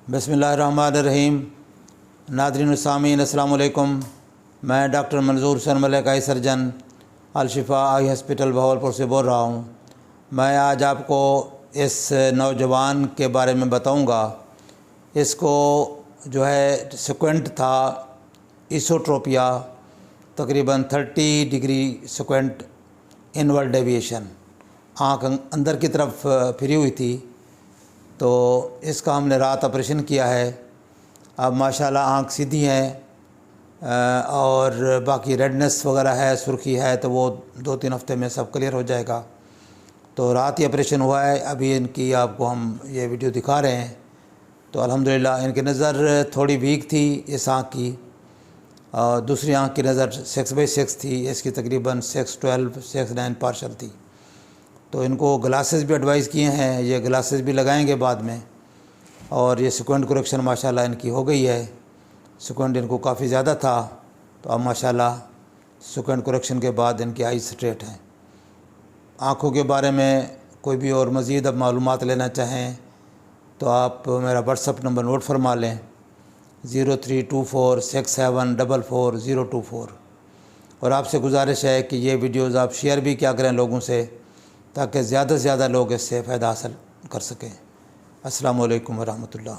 बिस्मिल्लाहिर्रहमानिर्रहीम। नाज़रीन व सामीन अस्सलाम वालेकुम। मैं doctor Manzoor Hussain Malik, eye surgeon, Al Shifa eye hospital Bahawalpur से बोल रहा हूँ। मैं आज आपको इस नौजवान के बारे में बताऊँगा। इसको जो है सिक्वेंट था इसोट्रोपिया, तकरीबन 30 डिग्री सिक्वेंट इनवर्ड डेविएशन, आँख अंदर की तरफ फिरी हुई थी। तो इसका हमने रात ऑपरेशन किया है। अब माशाल्लाह आँख सीधी है और बाकी रेडनेस वगैरह है, सुर्खी है, तो वो 2-3 हफ्ते में सब क्लियर हो जाएगा। तो रात ही ऑपरेशन हुआ है। अभी इनकी आपको हम ये वीडियो दिखा रहे हैं। तो अल्हम्दुलिल्लाह इनकी नज़र थोड़ी वीक थी इस आँख की, और दूसरी आँख की नज़र 6/6 थी। इसकी तकरीबन 6/12 6/9 पार्शल थी। तो इनको ग्लासेस भी एडवाइस किए हैं, ये ग्लासेस भी लगाएंगे बाद में। और ये सिक्वेंट करेक्शन माशाल्लाह इनकी हो गई है। सिक्वेंट इनको काफ़ी ज़्यादा था, तो अब माशाल्लाह सिक्वेंट करेक्शन के बाद इनकी आई स्ट्रेट हैं। आँखों के बारे में कोई भी और मज़ीद अब मालूमात लेना चाहें तो आप मेरा व्हाट्सअप नंबर नोट फरमा लें, 032467444024। और आपसे गुजारिश है कि ये वीडियोज़ आप शेयर भी क्या करें लोगों से, ताकि ज़्यादा से ज़्यादा लोग इससे फ़ायदा हासिल कर सकें। अस्सलामु अलैकुम व रहमतुल्लाह।